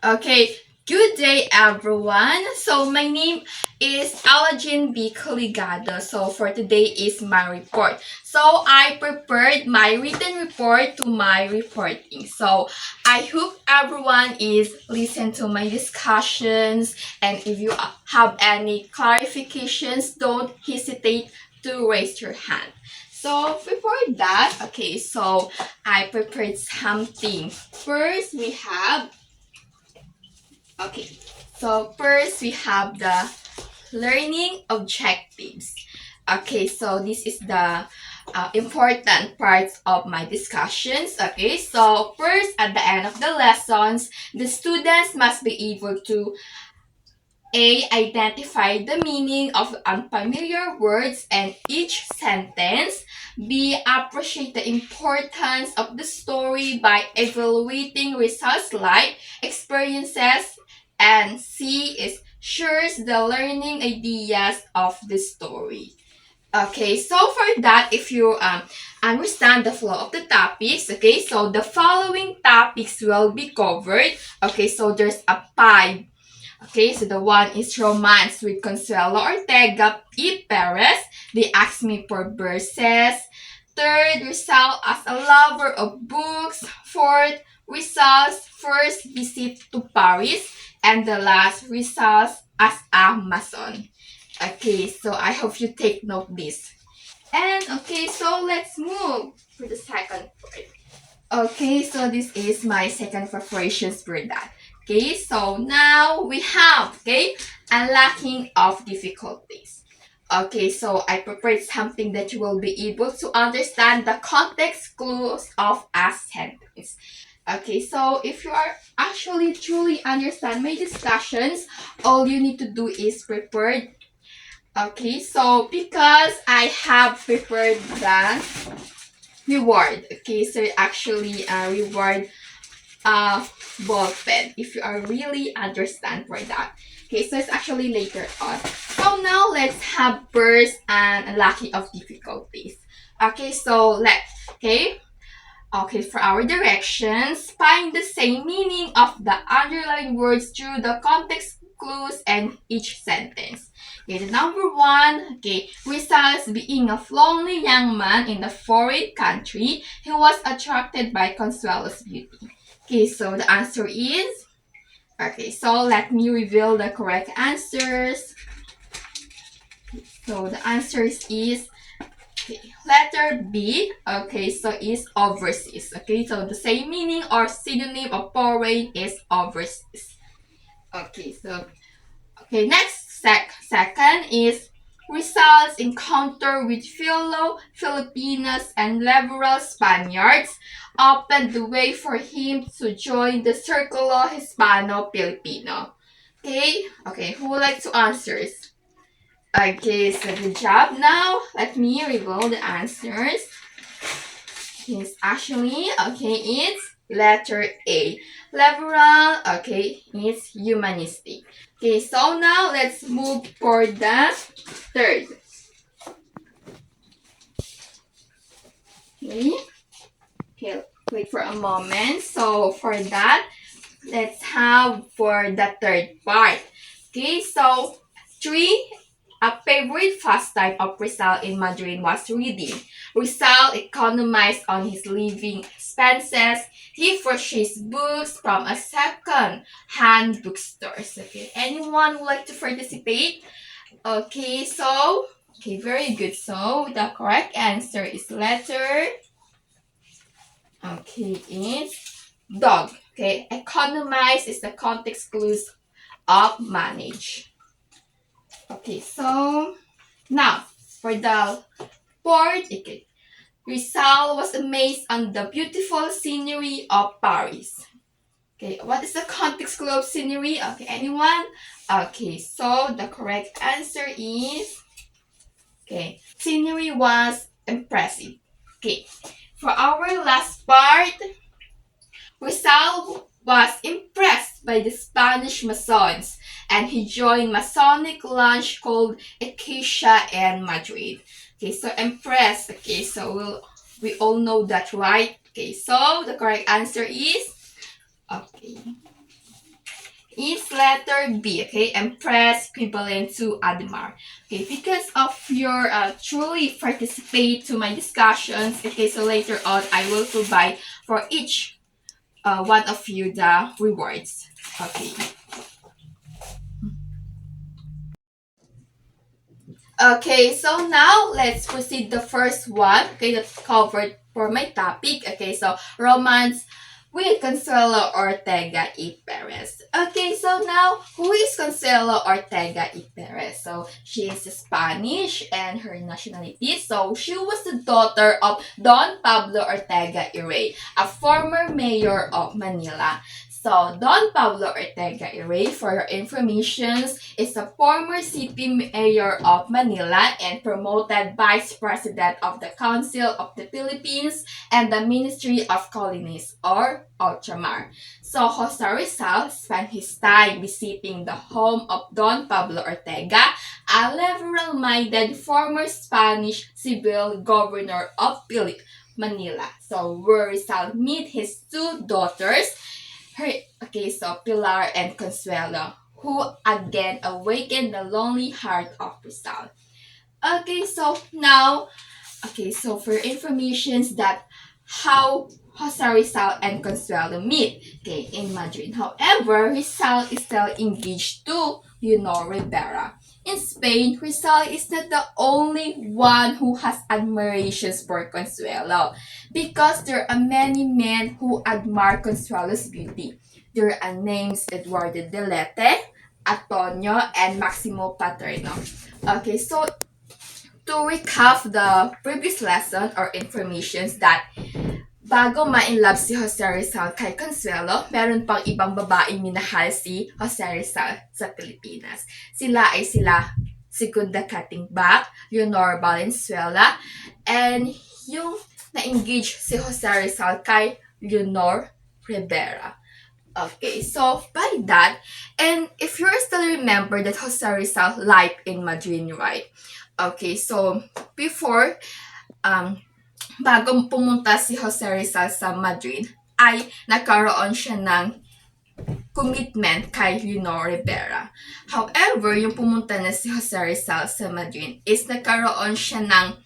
Okay, good day everyone. So my name is Alajin B. Colegado. So for today is my report. So I prepared my written report to my reporting. So I hope everyone is listen to my discussions, and if you have any clarifications, don't hesitate to raise your hand. So before that, okay, so I prepared something. First we have Okay, so first we have the learning objectives. Okay, so this is the important parts of my discussions. Okay, so first at the end of the lessons, the students must be able to A. Identify the meaning of unfamiliar words and each sentence. B. Appreciate the importance of the story by evaluating results like experiences. And C is shares the learning ideas of the story. Okay, so for that, if you understand the flow of the topics, okay, so the following topics will be covered. Okay, so there's a five. Okay, so the one is romance with Consuelo Ortega y Perez. They asked me for verses. Third, Rizal as a lover of books. Fourth, Rizal's first visit to Paris. And the last, Rizal's as a Mason. Okay, so I hope you take note this. And okay, so let's move for the second part. Okay, so this is my second preparations for that. Okay, so now we have, unlocking of difficulties. Okay, so I prepared something that you will be able to understand the context clues of a sentence. Okay, so if you are actually truly understand my discussions, all you need to do is prepare. Okay, so because I have prepared the reward. Okay, so actually reward ball pen if you are really understand for that. Okay, so it's actually later on. So now let's have burst and lucky of difficulties. Okay, so okay, for our directions, find the same meaning of the underlying words through the context clues and each sentence. Okay, the number one, okay, Rizal's being a lonely young man in a foreign country, he was attracted by Consuelo's beauty. Okay, so the answer is, okay, so let me reveal the correct answers. So the answers is, okay, letter B, okay, so is overseas. Okay, so the same meaning or synonym of foreign is overseas. Okay, so okay, next second is Rizal's encounter with fellow Filipinos and liberal Spaniards opened the way for him to join the Círculo Hispano-Filipino. Okay, who would like to answer? Okay, so good job. Now, let me reveal the answers. It's actually, okay, it's letter A. Liberal, okay, it's humanistic. Okay, so now let's move for the third. Okay, wait for a moment. So for that, let's have for the third part. Okay, so three, a favorite pastime of Rizal in Madrid was reading. Rizal economized on his living expenses. He purchased books from a second-hand bookstore. Okay, anyone would like to participate? Okay, so, okay, very good. So, the correct answer is letter, okay, it's dog. Okay, economize is the context clues of manage. Okay, so now for the fourth, okay, Rizal was amazed on the beautiful scenery of Paris. Okay, what is the context clue of scenery? Okay, anyone? Okay, so the correct answer is, okay, scenery was impressive. Okay, for our last part, Rizal was impressed by the Spanish Masons and he joined Masonic lunch called Acacia in Madrid. Okay, so impressed. Okay, so we all know that, right? Okay, so the correct answer is, okay, letter B, okay, Empress equivalent to admire. Okay, because of your truly participate to my discussions, okay, so later on I will provide for each one of you the rewards. Okay. Okay, so now let's proceed the first one. Okay, that's covered for my topic. Okay, so romance with Consuelo Ortega y Perez. Okay, so now who is Consuelo Ortega y Perez? So she is Spanish and her nationality. So she was the daughter of Don Pablo Ortega y Rey, a former mayor of Manila. So, Don Pablo Ortega y Rey, for your information, is a former city mayor of Manila and promoted vice president of the Council of the Philippines and the Ministry of Colonies or Ultramar. So, Jose Rizal spent his time visiting the home of Don Pablo Ortega, a liberal-minded former Spanish civil governor of Manila. So, where Rizal met his two daughters, so Pilar and Consuelo, who again awakened the lonely heart of Rizal. Okay, so now, so for informations that how Jose Rizal and Consuelo meet, okay, in Madrid. However, Rizal is still engaged to Rivera. In Spain, Rizal is not the only one who has admirations for Consuelo because there are many men who admire Consuelo's beauty. There are names Eduardo Delete, Antonio, and Maximo Paterno. Okay, so to recap the previous lesson or informations that bago ma-inlove si Jose Rizal kay Consuelo, meron pang ibang babaeng minahal si Jose Rizal sa Pilipinas. Sila ay Segunda Katimbak, Leonor Valenzuela, and yung na-engage si Jose Rizal kay Leonor Rivera. Okay, so by that, and if you still remember that Jose Rizal life in Madrid, right? Okay, so before, bago pumunta si Jose Rizal sa Madrid, ay nagkaroon siya ng commitment kay Leonor Rivera. However, yung pumunta na si Jose Rizal sa Madrid is nagkaroon siya ng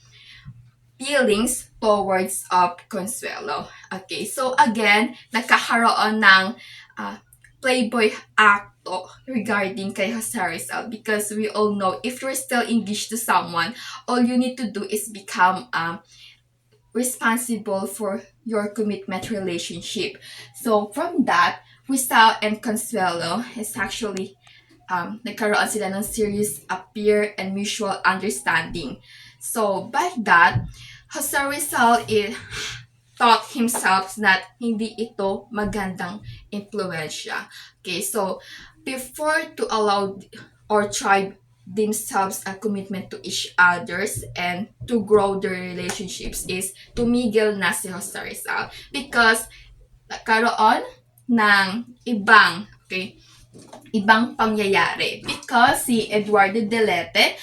feelings towards of Consuelo. Okay, so again, nagkakaroon ng playboy acto regarding kay Jose Rizal because we all know if you're still engaged to someone, all you need to do is become responsible for your commitment relationship. So from that, Rizal and Consuelo is actually nagkaroon sila ng serious appear and mutual understanding. So by that, Jose Rizal thought himself that hindi ito magandang impluensya. Okay, so before to allow or try themselves a commitment to each others and to grow their relationships is tumigil na si Jose Rizal because nagkaroon ng ibang pangyayari because si Eduardo Delete,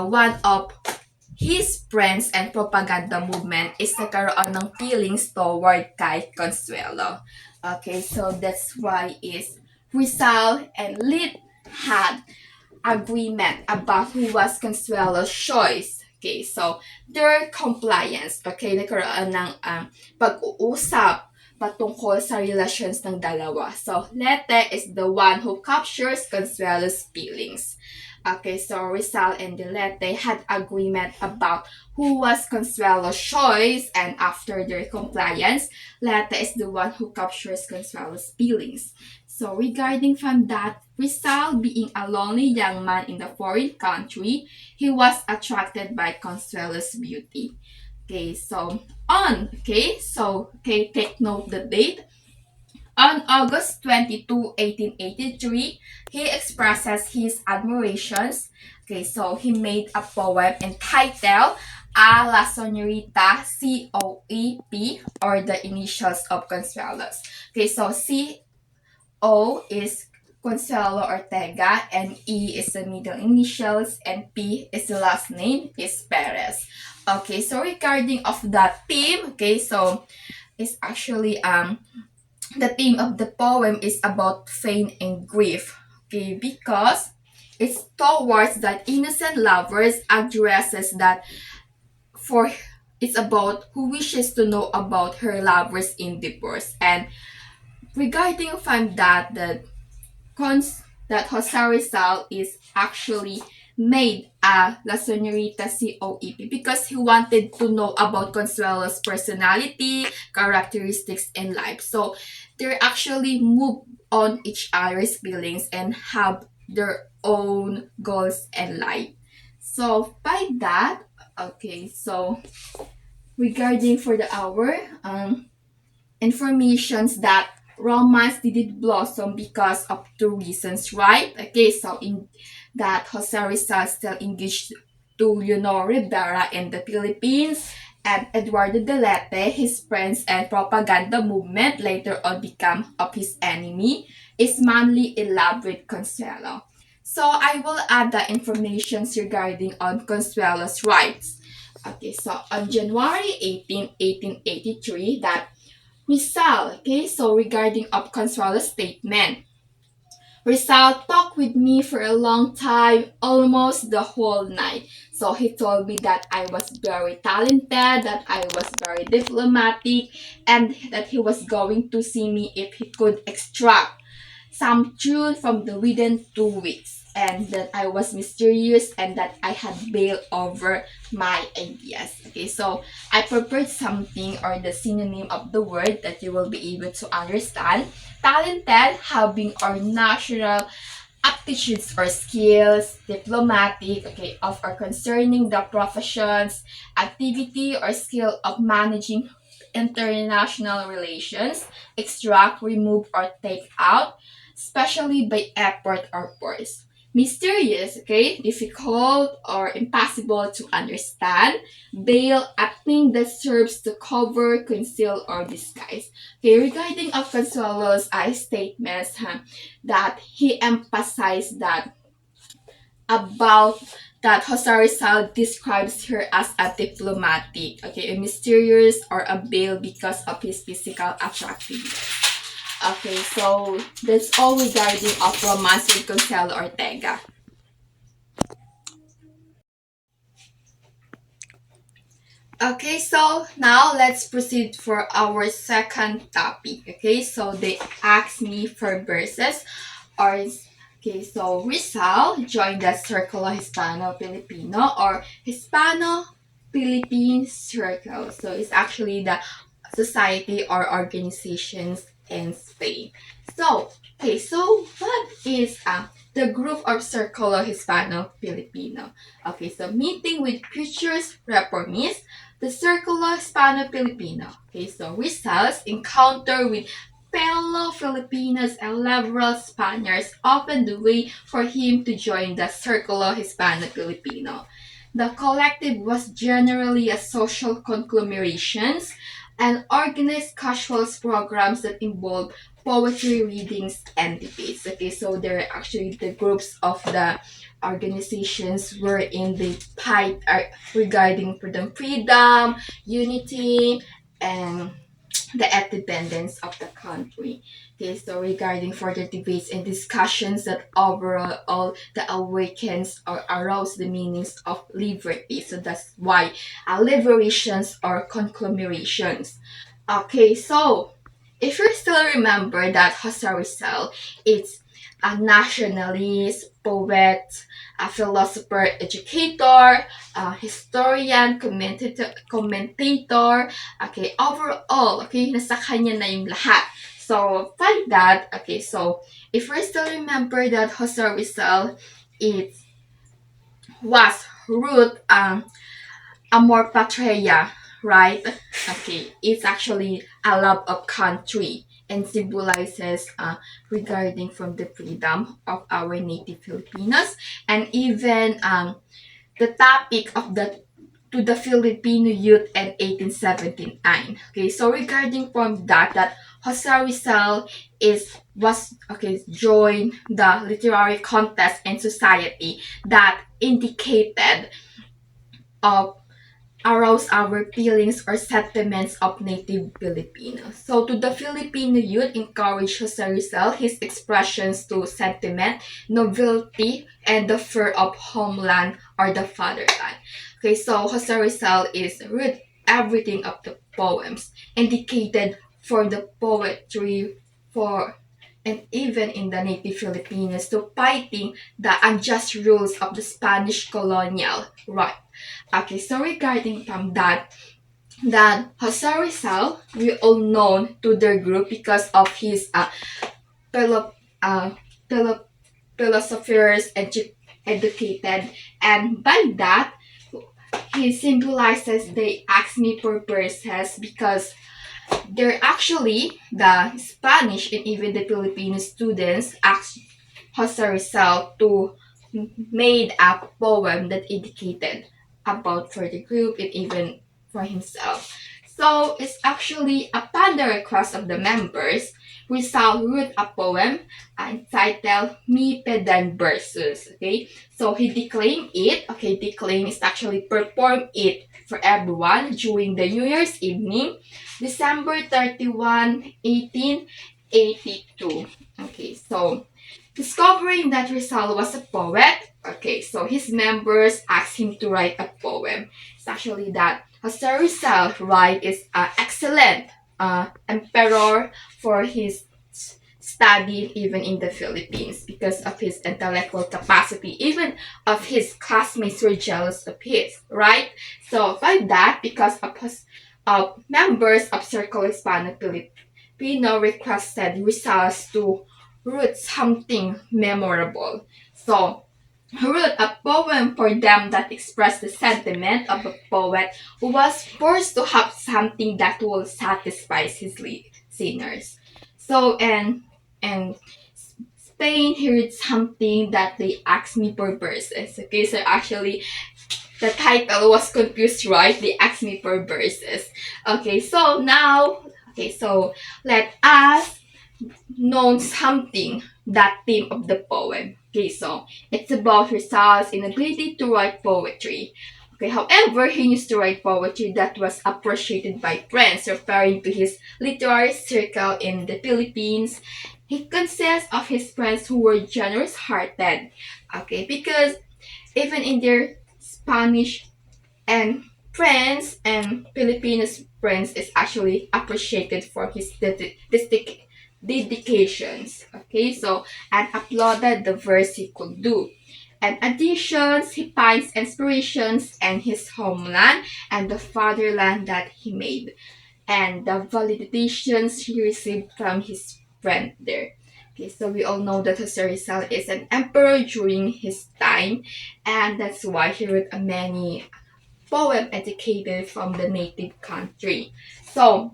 one of his friends and propaganda movement is nagkaroon ng feelings toward kay Consuelo. Okay, so that's why is Rizal and Lit had agreement about who was Consuelo's choice. Okay, so their compliance, okay, nagkaroon ng pag-uusap patungkol sa relations ng dalawa. So, Lete is the one who captures Consuelo's feelings. Okay, so Rizal and Delete had agreement about who was Consuelo's choice, and after their compliance, Lete is the one who captures Consuelo's feelings. So regarding from that, Rizal being a lonely young man in the foreign country, he was attracted by Consuelo's beauty. Okay, take note the date. On August 22, 1883, he expresses his admirations. Okay, so he made a poem entitled A la Señorita COEP, or the initials of Consuelos. Okay, so C-O is Consuelo Ortega, and E is the middle initials, and P is the last name, is Perez. Okay, so regarding of that theme, okay, so it's actually the theme of the poem is about pain and grief. Okay, because it's towards that innocent lovers addresses that for it's about who wishes to know about her lovers in divorce. And regarding from that cons that Jose Rizal is actually made a La Señorita COEP because he wanted to know about Consuelo's personality, characteristics, and life. So they actually move on each other's feelings and have their own goals and life. So by that, okay, so regarding for the hour, informations that romance didn't blossom because of two reasons, right? Okay, so in that Jose Rizal still engaged to Rivera in the Philippines, and Eduardo Delete, his friends and propaganda movement later on become of his enemy, is madly in love with Consuelo. So I will add the informations regarding on Consuelo's rights. Okay, so on January 18, 1883, that Rizal, okay, so regarding of Consuelo's statement, Rizal talked with me for a long time, almost the whole night. So he told me that I was very talented, that I was very diplomatic, and that he was going to see me if he could extract some truth from the within 2 weeks, and that I was mysterious and that I had bailed over my ideas. Okay, so I prepared something or the synonym of the word that you will be able to understand. Talented, having or natural aptitudes or skills, diplomatic, okay, of or concerning the professions, activity or skill of managing international relations, extract, remove, or take out, especially by effort or force. Mysterious, okay, difficult or impossible to understand. Veil, acting that serves to cover, conceal, or disguise. Okay, regarding of Consuelo's statements, that he emphasized that about that Jose Rizal describes her as a diplomatic, okay, a mysterious or a veil because of his physical attractiveness. Okay, so that's all regarding of romance with Consuelo Ortega. Okay, so now let's proceed for our second topic. Okay, so they asked me for verses or okay, so Rizal joined the Circle Hispano Filipino or Hispano Philippine Circle. So it's actually the society or organizations in Spain. So, okay, so what is the group of Circle Hispano Filipino? Okay, so meeting with futures reformists, the Circle Hispano Filipino. Okay, so Rizal's encounter with fellow Filipinos and liberal Spaniards opened the way for him to join the Circulo Hispano Filipino. The collective was generally a social conglomerations and organized casual programs that involved poetry readings and debates. Okay, so they're actually the groups of the organizations wherein they fight regarding freedom, unity, and the independence of the country. Okay, so regarding further debates and discussions that overall all the awakens or arouse the meanings of liberty. So that's why liberations or conglomerations. Okay, so if you still remember that Jose Rizal, it's a nationalist, poet, a philosopher, educator, a historian, commentator, okay, overall, okay, nasa kanya na yung lahat. So, by that, okay, so, if we still remember that Jose Rizal, it was root, amor patria, right? Okay, it's actually a love of country and symbolizes regarding from the freedom of our native Filipinos, and even the topic of the to the Filipino youth in 1879. Okay, so regarding from that Jose Rizal is was okay joined the literary contest in society that indicated of arouse our feelings or sentiments of native Filipinos. So to the Filipino youth, encourage Jose Rizal his expressions to sentiment, novelty, and the fear of homeland or the fatherland. Okay, so Jose Rizal is read everything of the poems, indicated for the poetry for and even in the native Filipinos to fighting the unjust rules of the Spanish colonial right. Okay, so regarding from that Jose Rizal, we all known to their group because of his philo- uh, philo- philosophers educated, and by that he symbolizes the ask me purposes because they're actually the Spanish and even the Filipino students asked Jose Rizal to made a poem that indicated about for the group and even for himself. So it's actually upon the request of the members, Rizal wrote a poem entitled Me Pedan Versus. Okay, so he declaimed it. Okay, declaim is actually perform it for everyone during the New Year's evening, December 31, 1882. Okay, so discovering that Rizal was a poet, okay, so his members asked him to write a poem. It's actually that Jose Rizal write is excellent emperor for his study even in the Philippines because of his intellectual capacity. Even of his classmates were jealous of his, right? So by that, because of his members of Circle Hispano Filipino requested Rizal to wrote something memorable. So he wrote a poem for them that expressed the sentiment of a poet who was forced to have something that will satisfy his listeners. So and Spain heard something that they asked me for verses. Okay, so actually the title was confused, right? They asked me for verses. Okay, so now so let us know something that theme of the poem. Okay, so it's about Rizal's inability to write poetry. Okay, however, he used to write poetry that was appreciated by friends, referring to his literary circle in the Philippines. He consists of his friends who were generous-hearted. Okay, because even in their Spanish and Filipinos friends is actually appreciated for his dedications. Okay, so and applauded the verse he could do. And additions, he finds inspirations in his homeland and the fatherland that he made, and the validations he received from his friend there. Okay, so we all know that Jose Rizal is an emperor during his time, and that's why he wrote many poem educated from the native country. So,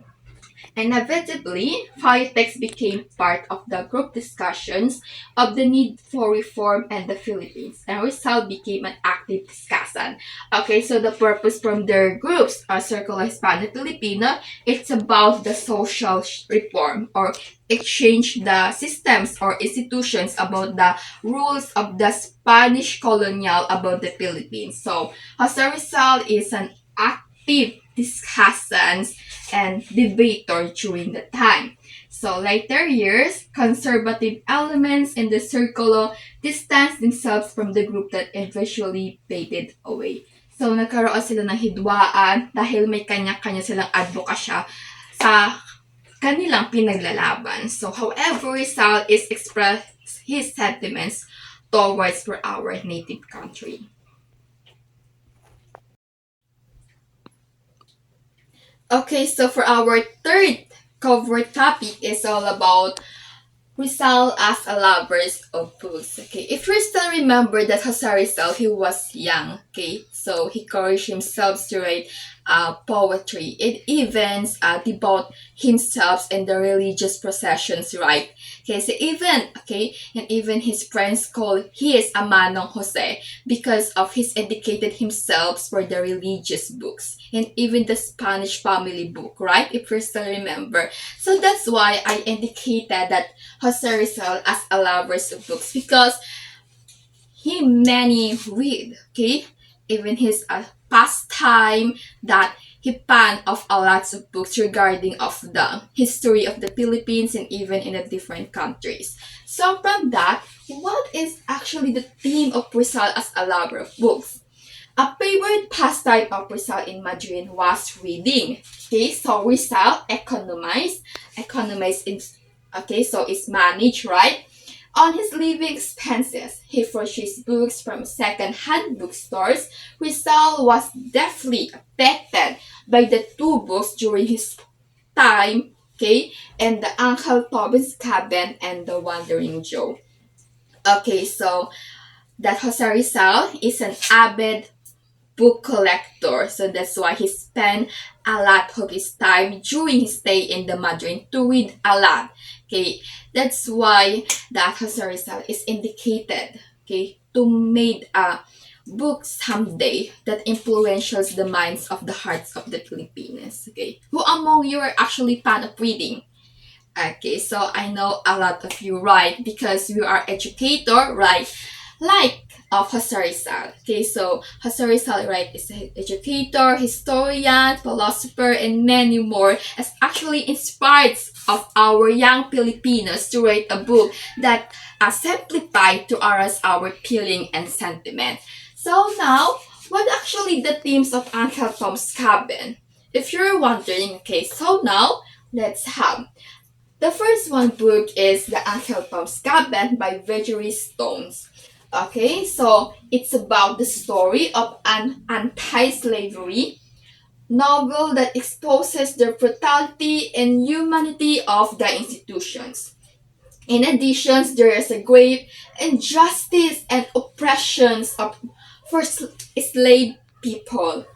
inevitably, politics became part of the group discussions of the need for reform in the Philippines, and Rizal became an active discussant. Okay, so the purpose from their groups, Circle Hispano Filipino, it's about the social reform or exchange the systems or institutions about the rules of the Spanish colonial about the Philippines. So, Jose Rizal is an active discussant and debater during the time. So later years, conservative elements in the circle distanced themselves from the group that eventually faded away. So nagkaroon sila ng hidwaan dahil may kanya-kanya silang advokasya sa kanilang pinaglalaban. So however, Rizal is express his sentiments towards for our native country. Okay, so for our third cover topic is all about Rizal as a lovers of books. Okay, if you still remember that Jose Rizal, he was young. Okay, so he encouraged himself to write poetry. It even devote himself in the religious processions, right? Okay, so even his friends call he is a Manong Jose because of his educated himself for the religious books and even the Spanish family book, right? If you still remember. So that's why I indicated that Jose Rizal as a lover of books because he many read, okay? Even his pastime that he penned of a lots of books regarding of the history of the Philippines and even in the different countries. So from that, what is actually the theme of Rizal as a lover of books? A favorite pastime of Rizal in Madrid was reading. Okay, so Rizal economize in, okay, so it's managed, right? On his living expenses, he purchased books from second-hand bookstores. Rizal was deeply affected by the two books during his time, okay, and the Uncle Tobin's Cabin and the Wandering Joe. Okay, so that Jose Rizal is an avid book collector. So that's why he spent a lot of his time during his stay in the Madrid to read a lot. Okay, that's why that Jose Rizal is indicated, okay, to make a book someday that influences the minds of the hearts of the Filipinos. Okay, who among you are actually fan of reading? Okay, so I know a lot of you, right? Because you are educator, right? Like of Jose Rizal. Okay, so Jose Rizal, right, is an educator, historian, philosopher, and many more. Has actually inspired of our young Filipinos to write a book that simplified to us our feeling and sentiment. So now, what actually the themes of Uncle Tom's Cabin? If you're wondering, okay, so now let's have the first one book is The Uncle Tom's Cabin by Virginia Stones. Okay, so it's about the story of an anti-slavery novel that exposes the brutality and humanity of the institutions. In addition, there is a grave injustice and oppressions of for enslaved people.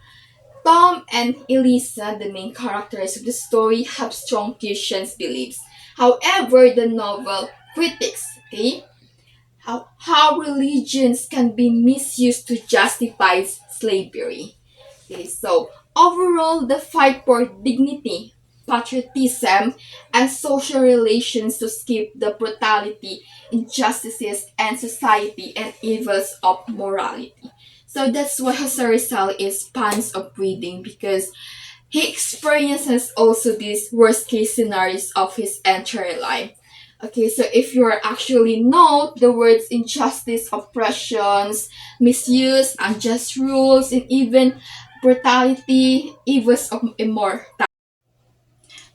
Tom and Elisa, the main characters of the story, have strong Christian beliefs. However, the novel critiques, okay, how religions can be misused to justify slavery. Okay, so overall, the fight for dignity, patriotism, and social relations to skip the brutality, injustices, and society and evils of morality. So that's why Jose Rizal is fans of reading because he experiences also these worst case scenarios of his entire life. Okay, so if you are actually note the words injustice, oppressions, misuse, unjust rules, and even brutality, evils of immortality.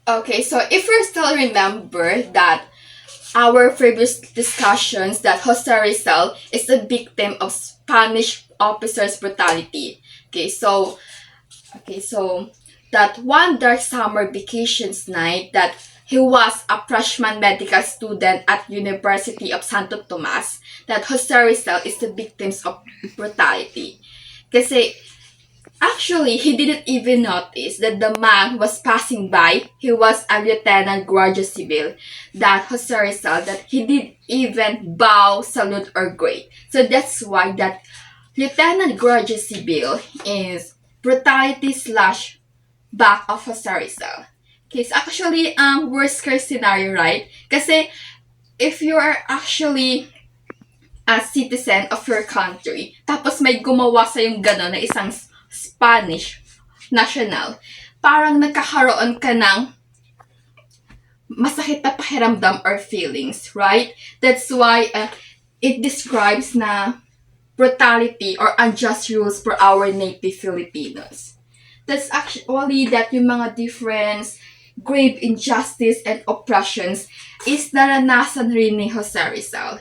Okay, so if you still remember that our previous discussions that Jose Rizal is a victim of Spanish officers' brutality. Okay, so that one dark summer vacations night that he was a freshman medical student at University of Santo Tomas, that Jose Rizal is the victims of brutality. Kasi actually, he didn't even notice that the man was passing by. He was a Lieutenant Guardia Civil, that Jose Rizal, that he didn't even bow, salute, or greet. So that's why that Lieutenant Guardia Civil is brutality slash back of Jose Rizal. Okay, it's actually worst case scenario, right? Kasi if you are actually a citizen of your country, tapos may gumawa sa yung gano'n na isang Spanish national, parang nagkakaroon ka ng masakit na pakiramdam or feelings, right? That's why it describes na brutality or unjust rules for our native Filipinos. That's actually that yung mga difference, grave injustice and oppressions is naranasan rin ni Jose Rizal.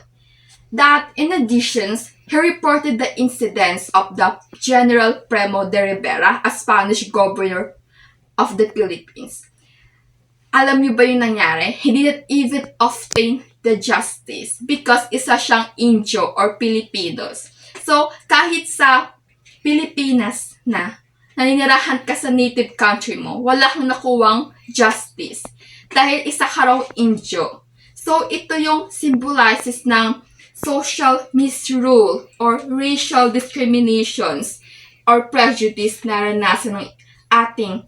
That, in addition, he reported the incidents of the General Primo de Rivera, a Spanish governor of the Philippines. Alam niyo ba yung nangyari? He didn't even obtain the justice because isa siyang Indio or Filipinos. So, kahit sa Pilipinas na naninirahan ka sa native country mo, wala kang nakuwang justice dahil isa ka raw Indio. So, ito yung symbolizes ng social misrule or racial discriminations or prejudice na naranasan ng ating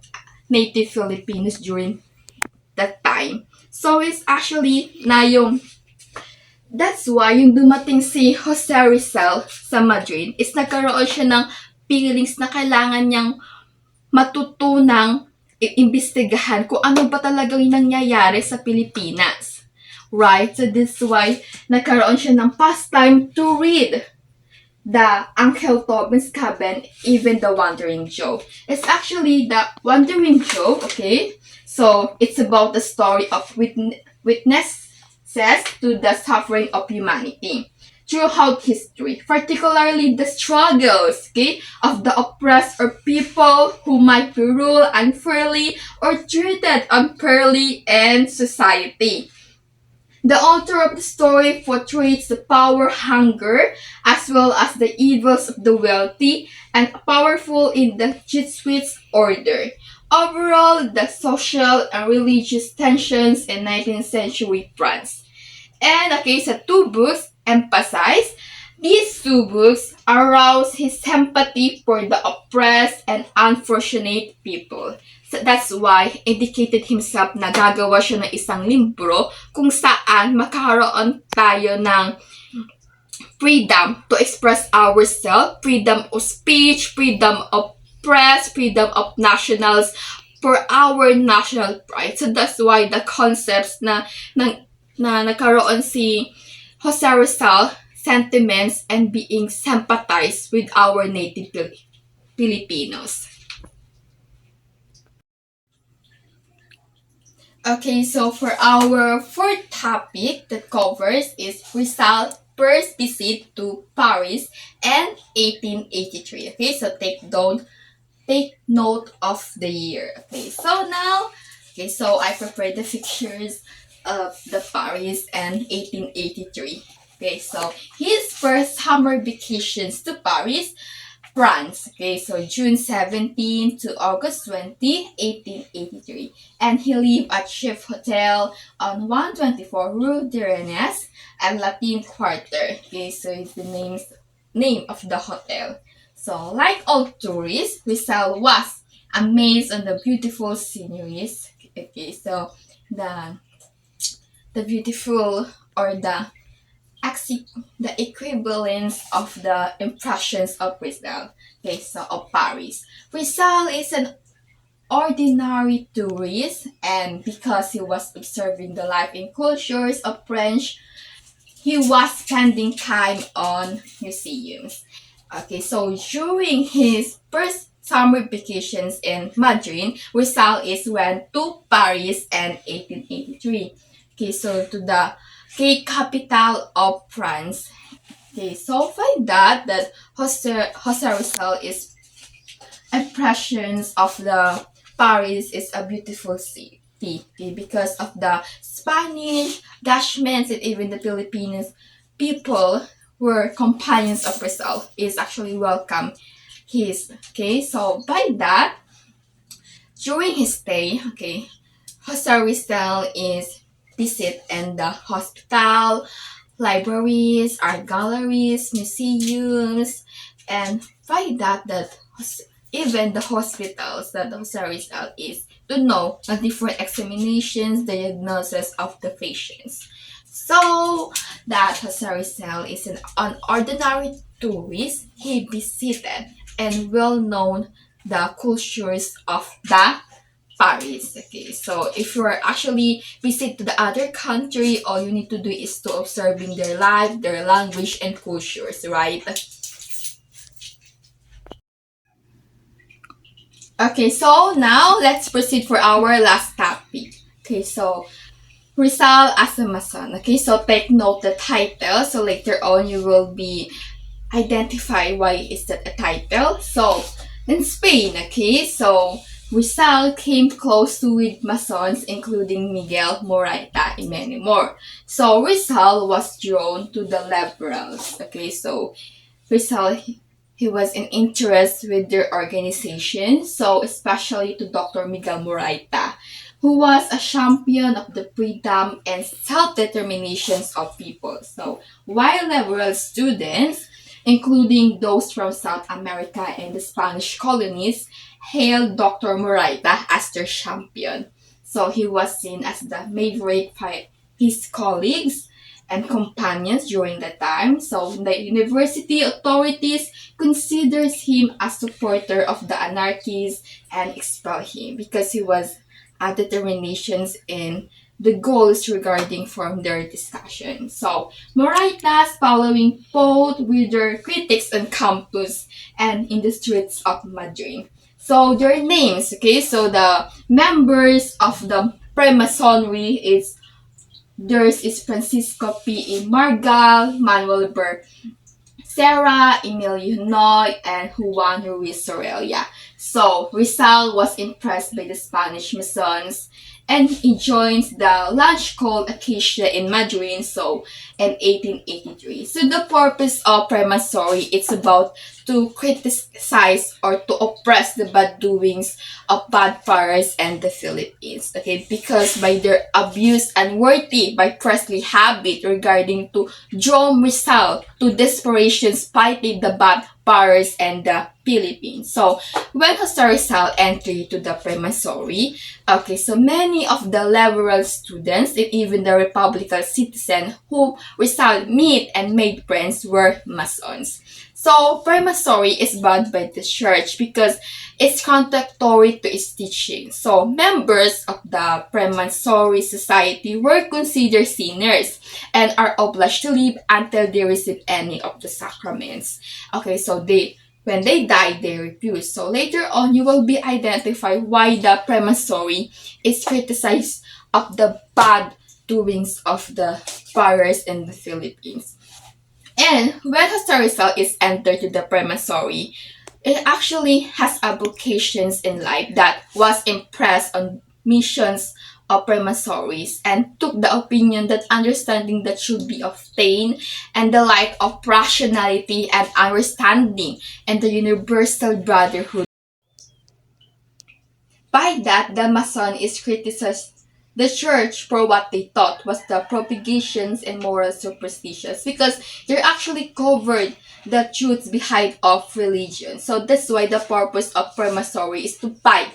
native Filipinos during that time. So, it's actually na yung that's why yung dumating si Jose Rizal sa Madrid is nagkaroon siya ng feelings na kailangan niyang matutunang iimbestigahan kung ano ba talagang nangyayari sa Pilipinas. Right? So this is why nagkaroon siya ng pastime to read the Uncle Tobin's Cabin, even the Wandering Joe. It's actually the Wandering Joe, okay? So it's about the story of witnesses to the suffering of humanity throughout history, particularly the struggles, okay, of the oppressed or people who might be ruled unfairly or treated unfairly in society. The author of the story portrays the power hunger as well as the evils of the wealthy and powerful in the Jesuits order. Overall, the social and religious tensions in 19th century France. And okay, sa two books emphasize these two books arouse his sympathy for the oppressed and unfortunate people. So that's why indicated himself na gagawa siya ng isang libro kung saan makaroon tayo ng freedom to express ourselves, freedom of speech, freedom of press, freedom of nationals for our national pride. So that's why the concepts na nagkaroon si Jose Rizal, sentiments and being sympathized with our native Filipinos. Okay, so for our fourth topic that covers is Rizal first visit to Paris and 1883. Okay, so take note of the year. Okay, so now, so I prepared the pictures of the Paris and 1883. Okay, so his first summer vacations to Paris, France. Okay, so June 17 to August 20, 1883. And he lived at Chief Hotel on 124 Rue de Rennes and Latin Quarter. Okay, so it's the name of the hotel. So, like all tourists, Rizal was amazed on the beautiful sceneries. Okay, so the beautiful or the equivalence of the impressions of Rizal. Okay, so of Paris. Rizal is an ordinary tourist, and because he was observing the life and cultures of French, he was spending time on museums. Okay, so during his first summer vacations in Madrid, Rizal is went to Paris in 1883. Okay, so to the capital of France. Okay, so find that Jose Rizal is impressions of the Paris is a beautiful city, okay, because of the Spanish, Dutchmen, and even the Filipinos people were companions of Rizal is actually welcome his. Okay, so by that, during his stay, okay, Jose Rizal is visit in the hospital, libraries, art galleries, museums, and by that even the hospitals that Jose Rizal is to know the different examinations, diagnosis of the patients. So that Jose Rizal is an ordinary tourist. He visited and well known the cultures of the Paris. Okay, so if you are actually visit to the other country, all you need to do is to observing their life, their language, and cultures, right? Okay, so now let's proceed for our last topic. Okay, so Rizal as a Mason. Okay, so take note the title. So later on you will be identify why is that a title. So in Spain, okay, so Rizal came close to with Masons including Miguel Moraita and many more. So Rizal was drawn to the liberals. Okay, so Rizal he was in interest with their organization, so especially to Dr. Miguel Moraita, who was a champion of the freedom and self-determination of people. So while liberal students, including those from South America and the Spanish colonies, hailed Dr. Moraita as their champion. So he was seen as the maverick by his colleagues, and companions during that time. So the university authorities considers him a supporter of the anarchists and expel him because he was determinations in the goals regarding from their discussion. So Moraitas following both with their critics on campus and in the streets of Madrid. So their names, okay, so the members of the Freemasonry is theirs is Francisco P. E. Margal, Manuel Sarah, Emilio Noy, and Juan Ruiz Sorella. So Rizal was impressed by the Spanish Masons and he joins the lunch called Acacia in Madrid, so in 1883. So the purpose of Freemasonry is about to criticize or to oppress the bad doings of bad powers and the Philippines. Okay, because by their abuse unworthy by priestly habit regarding to Jerome Rizal to desperation fighting the bad powers and the Philippines. So when Jose Rizal entered to the Freemasonry, okay, so many of the liberal students and even the Republican citizens whom Rizal met and made friends were Masons. So Freemasonry is banned by the church because it's contradictory to its teaching. So members of the Freemasonry society were considered sinners and are obliged to live until they receive any of the sacraments. Okay, so when they die, they refuse. So later on, you will be identified why the Freemasonry is criticized of the bad doings of the powers in the Philippines. And when Jose Rizal is entered to the Freemasonry, it actually has avocations in life that was impressed on missions of Freemasonries and took the opinion that understanding that should be obtained and the light of rationality and understanding and the universal brotherhood. By that, the Mason is criticized the church for what they thought was the propagations and moral superstitions because they actually covered the truths behind of religion. So that's why the purpose of Freemasonry is to fight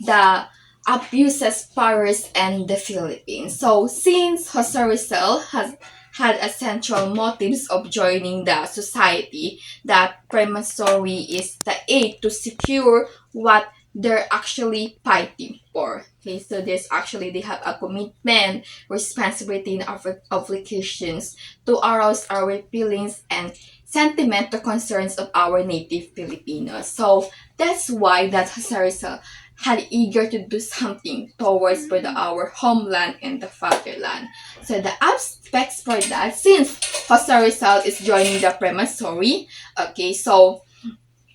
the abuses powers and the Philippines. So since Jose Rizal has had a central motives of joining the society, that Freemasonry is the aid to secure what they're actually fighting for. Okay, so there's actually they have a commitment, responsibility, and obligations to arouse our feelings and sentimental concerns of our native Filipinos. So that's why that Jose Rizal had eager to do something towards for our homeland and the fatherland. So the aspects for that, since Jose Rizal is joining the Freemasonry, okay, so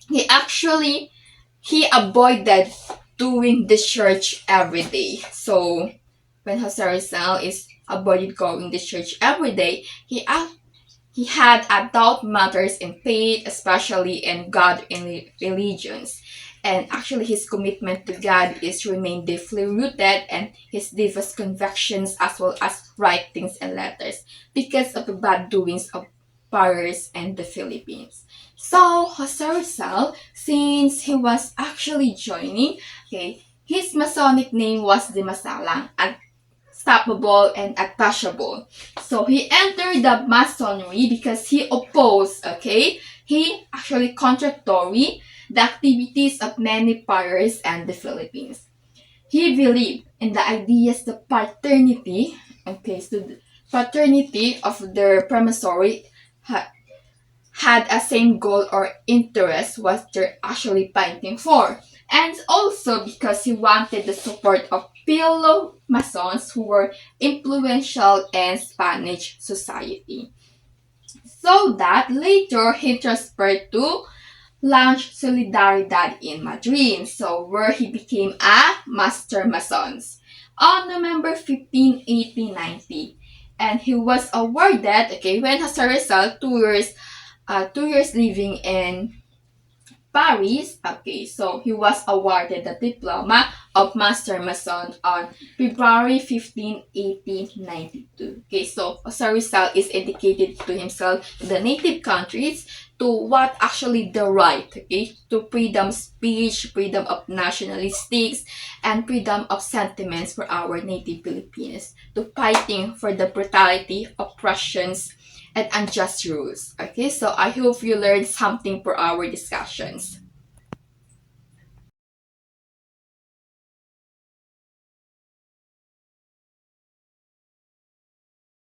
he actually he avoided doing the church every day. So when Jose Rizal is avoided going to church every day, he had adult matters in faith, especially in God and religions. And actually, his commitment to God is remain deeply rooted and his deepest convictions as well as writings and letters because of the bad doings of Paris and the Philippines. So, Jose Rizal, since he was actually joining, okay, his Masonic name was the Masalang, unstoppable and untouchable. So he entered the Masonry because he opposed, okay, he actually contradictory the activities of many powers and the Philippines. He believed in the ideas the paternity, okay, so the paternity of the Freemasonry had a same goal or interest what they're actually fighting for. And also because he wanted the support of fellow Masons who were influential in Spanish society. So that later he transferred to launch Solidaridad in Madrid, so where he became a Master Mason on November 15, 1890. And he was awarded, okay, when Jose Rizal, 2 years living in Paris, okay, so he was awarded the diploma of Master Mason on February 15, 1892. Okay, so Jose Rizal is dedicated to himself in the native countries to what actually the right, okay, to freedom of speech, freedom of nationalistics, and freedom of sentiments for our native Filipinos, to fighting for the brutality, oppressions, and unjust rules. Okay, so I hope you learned something for our discussions.